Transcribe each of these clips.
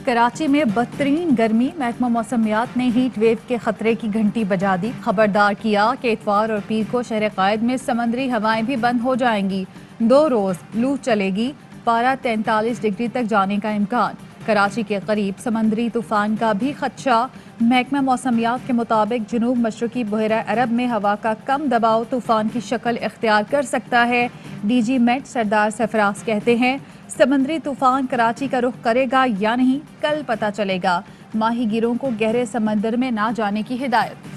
कराची में बदतरीन गर्मी, महकमा मौसमियात ने हीट वेव के खतरे की घंटी बजा दी। खबरदार किया कि इतवार और पीर को शहर कायद में समंदरी हवाएं भी बंद हो जाएंगी। 2 रोज लू चलेगी। पारा 43 डिग्री तक जाने का इम्कान। कराची के करीब समंदरी तूफान का भी खदशा। महकमा मौसमियात के मुताबिक जनूब मशरकी बहरा अरब में हवा का कम दबाव तूफान की शक्ल इख्तियार कर सकता है। DG मेट सरदार सरफराज कहते हैं समंदरी तूफान कराची का रुख करेगा या नहीं कल पता चलेगा। माहीगीरों को गहरे समंदर में ना जाने की हिदायत।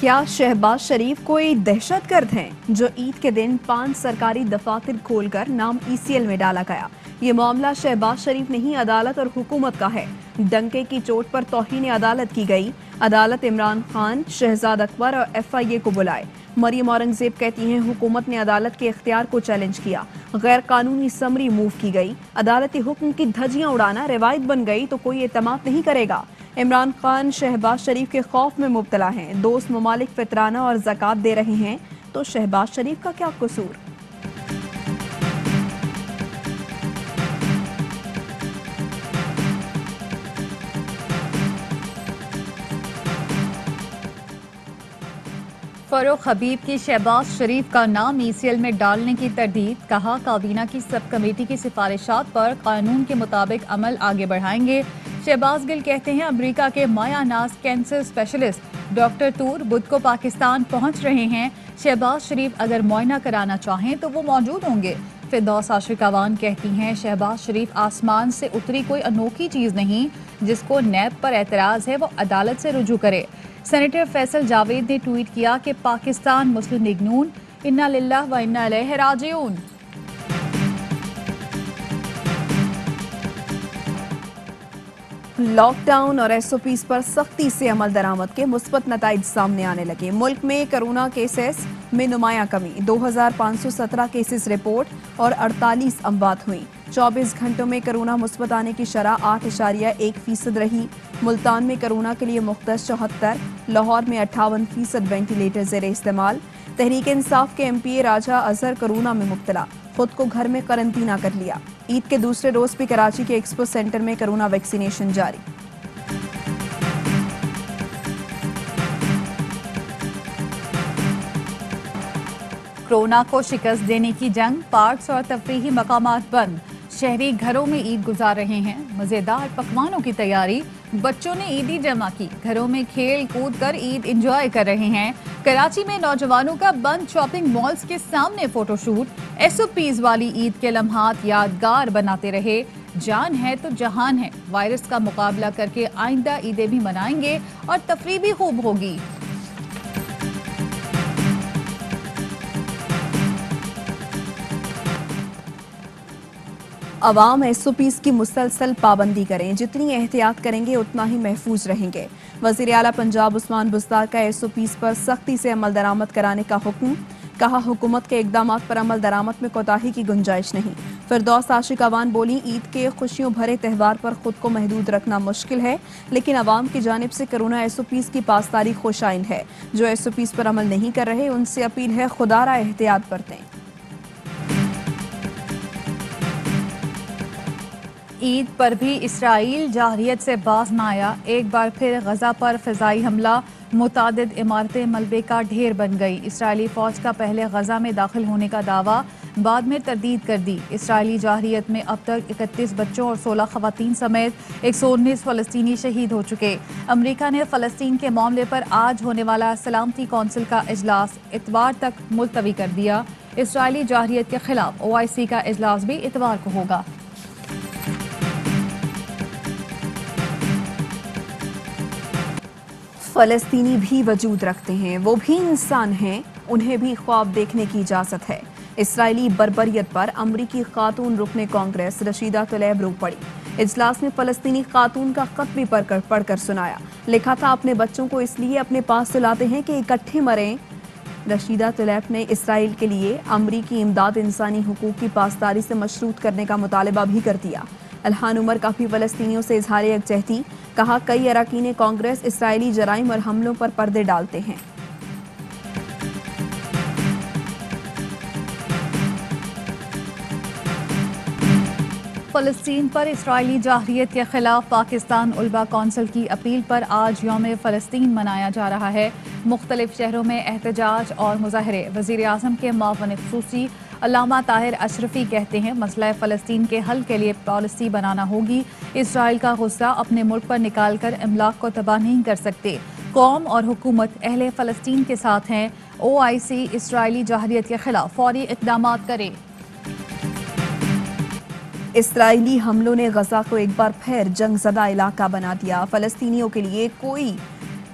क्या शहबाज शरीफ कोई दहशतगर्द हैं जो ईद के दिन 5 सरकारी दफातर खोलकर नाम ECL में डाला गया? ये मामला शहबाज शरीफ नहीं अदालत और हुकूमत का है। डंके की चोट पर तौहीन अदालत की गई। अदालत इमरान खान, शहजाद अकबर और FIA को बुलाए। मरियम औरंगजेब कहती हैं हुकूमत ने अदालत के इख्तियार को चैलेंज किया। गैर कानूनी समरी मूव की गई। अदालती हुक्म की धज्जियां उड़ाना रिवायत बन गई तो कोई एतमाद नहीं करेगा। इमरान खान शहबाज शरीफ के खौफ में मुब्तला हैं। दोस्त ममालिक फितराना और ज़कात दे रहे हैं तो शहबाज शरीफ का क्या कसूर? फरोख हबीब की शहबाज शरीफ का नाम ECL में डालने की तरदीद। कहा काबीना की सब कमेटी की सिफारिशात पर कानून के मुताबिक अमल आगे बढ़ाएंगे। शहबाज गिल कहते हैं अमेरिका के मायानाज कैंसर स्पेशलिस्ट डॉक्टर तूर बुध को पाकिस्तान पहुंच रहे हैं। शहबाज शरीफ अगर मुआयना कराना चाहें तो वो मौजूद होंगे। फिरदौस आशिक अवान कहती हैं शहबाज शरीफ आसमान से उतरी कोई अनोखी चीज़ नहीं। जिसको नैब पर एतराज़ है वो अदालत से रुजू करे। सेनेटर फैसल जावेद ने ट्वीट किया कि पाकिस्तान मुस्लिम लीग नून इन्ना लिल्लाह व इन्ना इलैहि राजिऊन। लॉकडाउन और SOPs पर सख्ती से अमल दरामद के मुस्बत नताइज सामने आने लगे। मुल्क में कोरोना केसेस में नुमाया कमी। 2517 केसेस रिपोर्ट और 48 अमवात हुई। 24 घंटों में कोरोना मुस्बत आने की शरह 8.1% रही। मुल्तान में कोरोना के लिए मुख्तस 74, लाहौर में 58% वेंटिलेटर ज़ेरे इस्तेमाल। तहरीक इंसाफ के MPA राजा अजहर कोरोना में मुब्तला, खुद को घर में करंतना कर लिया। ईद के दूसरे रोज भी कराची के एक्सपो सेंटर में कोरोना वैक्सीनेशन जारी। कोरोना को शिकस्त देने की जंग। पार्क्स और तफरीही मकामात बंद। शहरी घरों में ईद गुजार रहे हैं। मज़ेदार पकवानों की तैयारी। बच्चों ने ईदी जमा की। घरों में खेल कूद कर ईद एंजॉय कर रहे हैं। कराची में नौजवानों का बंद शॉपिंग मॉल्स के सामने फोटोशूट। SOPs वाली ईद के लम्हात यादगार बनाते रहे। जान है तो जहान है। वायरस का मुकाबला करके आइंदा ईदें भी मनाएंगे और तफरीह भी खूब होगी। अवाम SOPs की मुसलसल पाबंदी करें। जितनी एहतियात करेंगे उतना ही महफूज रहेंगे। वज़ीर आला पंजाब उस्मान बुज़दार का SOPs पर सख्ती से अमल दरामद कराने का हुक्म। कहा हुकूमत के इक़दामात पर अमल दरामद में कोताही की गुंजाइश नहीं। फिरदौस आशिक अवान बोली ईद के खुशियों भरे त्यौहार पर खुद को महदूद रखना मुश्किल है, लेकिन अवाम की जानिब से कोरोना SOPs की पासदारी खुशाइन है। जो SOPs पर अमल नहीं कर रहे उनसे अपील है खुदारा एहतियात बरतें। ईद पर भी इसराइल जारहियत से बाज न आया। एक बार फिर गजा पर फ़िज़ाई हमला। मुतादिद इमारतें मलबे का ढेर बन गई। इसराइली फ़ौज का पहले गजा में दाखिल होने का दावा बाद में तरदीद कर दी। इसराइली जारहियत में अब तक 31 बच्चों और 16 ख़वातीन समेत 119 फ़लस्तीनी शहीद हो चुके। अमरीका ने फ़लस्तीन के मामले पर आज होने वाला सलामती कौंसिल का इजलास इतवार तक मुलतवी कर दिया। इसराइली जारहियत के खिलाफ OIC का इजलास भी इतवार को होगा। फ़लस्तीनी भी वजूद रखते हैं, वो भी इंसान हैं, उन्हें भी ख्वाब देखने की इजाज़त है। इसराइली बर्बरियत पर अमरीकी खातून रुकने कांग्रेस रशीदा तलैब रो पड़ी। इजलास में फ़लस्तीनी खातून का खत भी पढ़कर सुनाया। लिखा था अपने बच्चों को इसलिए अपने पास सुलाते हैं कि इकट्ठे मरें। रशीदा तलैब ने इसराइल के लिए अमरीकी इमदाद इंसानी हुकूक की पासदारी से मशरूत करने का मुतालबा भी कर दिया। अल्हान उमर का भी फ़लस्तीनियों से इजहार यकजहती। कहा कई अरकान कांग्रेस इसराइली जराइम और हमलों पर पर्दे डालते हैं। फ़लस्तीन पर इसराइली जाहरियत के खिलाफ पाकिस्तान उलमा कौंसिल की अपील पर आज यौम फ़लस्तीन मनाया जा रहा है। मुख्तलिफ शहरों में एहतजाज और मुजाहरे। वज़ीर आज़म के मुआविन ख़ुसूसी अल्लामा ताहिर अशरफी कहते हैं मसला फ़लस्तीन के हल के लिए पॉलिसी बनाना होगी। इसराइल का गुस्सा अपने मुल्क पर निकाल कर इमलाक को तबाह नहीं कर सकते। कौम और हुकूमत अहले फ़लस्तीन के साथ हैं। OIC इसराइली जाहरियत के खिलाफ फौरी इक़दाम करे। इसराइली हमलों ने गजा को एक बार फिर जंगज़दा इलाका बना दिया। फ़लस्तीनियों के लिए कोई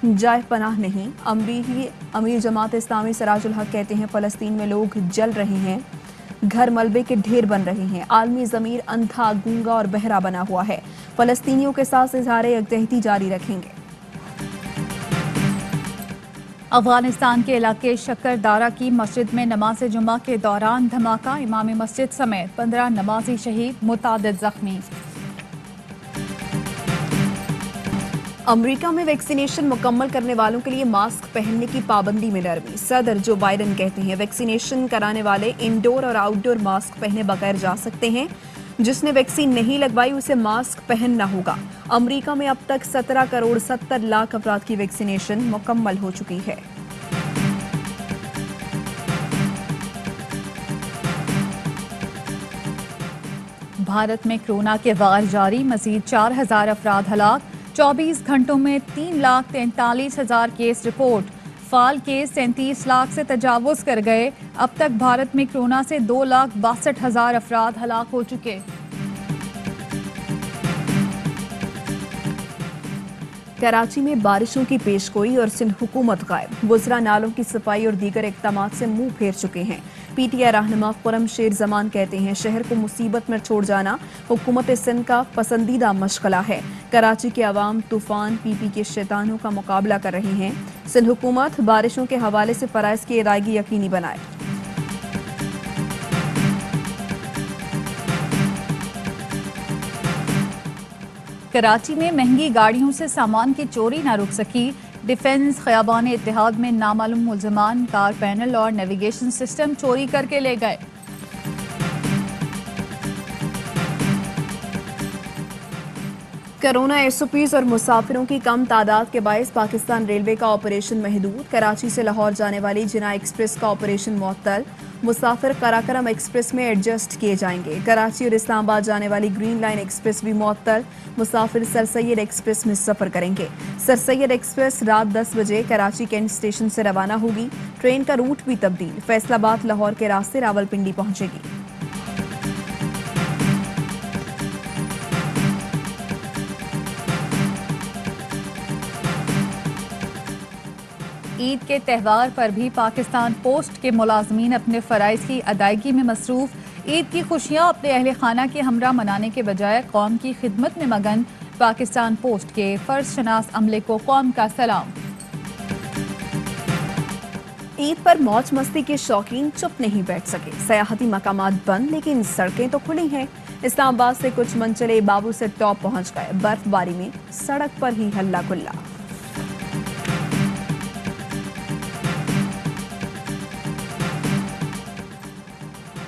जाए पनाह नहीं। अमीर जमात इस्लामी सिराजुल हक कहते हैं फ़लस्तीन में लोग जल रहे हैं, घर मलबे के ढेर बन रहे हैं। आलमी ज़मीर अंधा, गूंगा और बहरा बना हुआ है। फ़लस्तीनियों के साथ इज़हार यकजहती जारी रखेंगे। अफगानिस्तान के इलाके शक्करदारा की मस्जिद में नमाज जुमा के दौरान धमाका। इमाम मस्जिद समेत 15 नमाजी शहीद, मुतादिद जख्मी। अमेरिका में वैक्सीनेशन मुकम्मल करने वालों के लिए मास्क पहनने की पाबंदी में नरमी। सदर जो बाइडन कहते हैं वैक्सीनेशन कराने वाले इंडोर और आउटडोर मास्क पहने बगैर जा सकते हैं। जिसने वैक्सीन नहीं लगवाई उसे मास्क पहनना होगा। अमेरिका में अब तक 17 करोड़ 70 लाख अफराद की वैक्सीनेशन मुकम्मल हो चुकी है। भारत में कोरोना के वार जारी, मजीद 4000 अफराद हलाक। 24 घंटों में 3,43,000 केस रिपोर्ट। फाल केस 37 लाख से तजावुज कर गए। अब तक भारत में कोरोना से 2,62,000 अफराद हलाक हो चुके। कराची में बारिशों की पेशगोई और सिंध हुकूमत गायब। बुजरा नालों की सफाई और दीगर इक़दामात से मुंह फेर चुके हैं। PTI रहनुमा खुरम शेर जमान कहते हैं शहर को मुसीबत में छोड़ जाना हुकूमत सिंध का पसंदीदा मशगला है। कराची के अवाम तूफान PP के शैतानों का मुकाबला कर रहे हैं। सिंध हुकूमत बारिशों के हवाले से फराइज की अदायगी यकीनी बनाए। कराची में महंगी गाड़ियों से सामान की चोरी न रुक सकी। डिफेंस खयाबान इत्तेहाद में नामालूम मुल्ज़िमान कार पैनल और नेविगेशन सिस्टम चोरी करके ले गए। कोरोना SOPs और मुसाफिरों की कम तादाद के बायस पाकिस्तान रेलवे का ऑपरेशन महदूद। कराची से लाहौर जाने वाली जिना एक्सप्रेस का ऑपरेशन मुअत्तल। मुसाफिर कराकरम एक्सप्रेस में एडजस्ट किए जाएंगे। कराची और इस्लामाबाद जाने वाली ग्रीन लाइन एक्सप्रेस भी मुअत्तल। मुसाफिर सर सैयद एक्सप्रेस में सफ़र करेंगे। सर सैयद एक्सप्रेस रात 10 बजे कराची कैंट स्टेशन से रवाना होगी। ट्रेन का रूट भी तब्दील। फैसलाबाद लाहौर के रास्ते रावलपिंडी पहुंचेगी। ईद के त्यौहार पर भी पाकिस्तान पोस्ट के मुलाजमीन अपने फ़राइज़ की अदायगी में मसरूफ़। ईद की खुशियाँ अपने अहले खाना के हमरा मनाने के बजाय कौम की खिदमत में मगन। पाकिस्तान पोस्ट के फ़र्ज शनास अमले को कौम का सलाम। ईद पर मौज मस्ती के शौकीन चुप नहीं बैठ सके। सयाहती मकामात बंद लेकिन सड़कें तो खुली हैं। इस्लामाबाद से कुछ मनचले बाबू से टॉप पहुंच गए। बर्फबारी में सड़क पर ही हल्ला गुल्ला।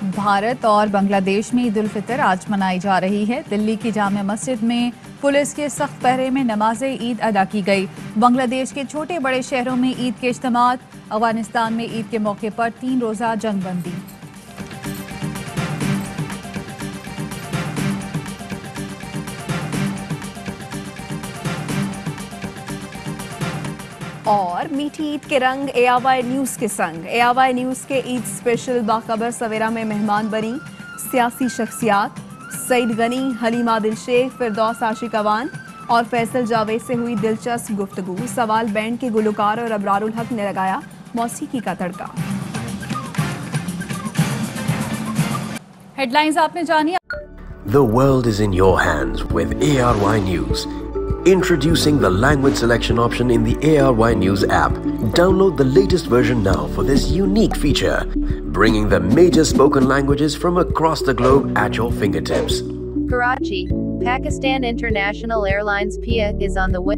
भारत और बांग्लादेश में ईद उल फितर आज मनाई जा रही है। दिल्ली की जामे मस्जिद में पुलिस के सख्त पहरे में नमाज ईद अदा की गई। बांग्लादेश के छोटे बड़े शहरों में ईद के इज्तिमात। अफगानिस्तान में ईद के मौके पर 3 रोज़ा जंगबंदी। और मीठी ईद के रंग ARY न्यूज़ के संग। ARY न्यूज़ के ईद स्पेशल बाखबर सवेरा में मेहमान बनी सियासी शख्सियात। सईद गनी, हलीमा दिल शेख, फिरदौस आशिक अवान और फैसल जावेद से हुई दिलचस्प गुफ्तगू। सवाल बैंड के गुलकार और अबरारुल हक ने लगाया मौसीकी का तड़का। हेडलाइंस आपने जानी। The world is in your hands with ARY News. Introducing the language selection option in the ARY News app. Download the latest version now for this unique feature, bringing the major spoken languages from across the globe at your fingertips. Karachi, Pakistan International Airlines PIA is on the way.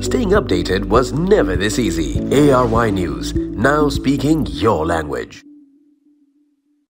Staying updated was never this easy. ARY News, now speaking your language.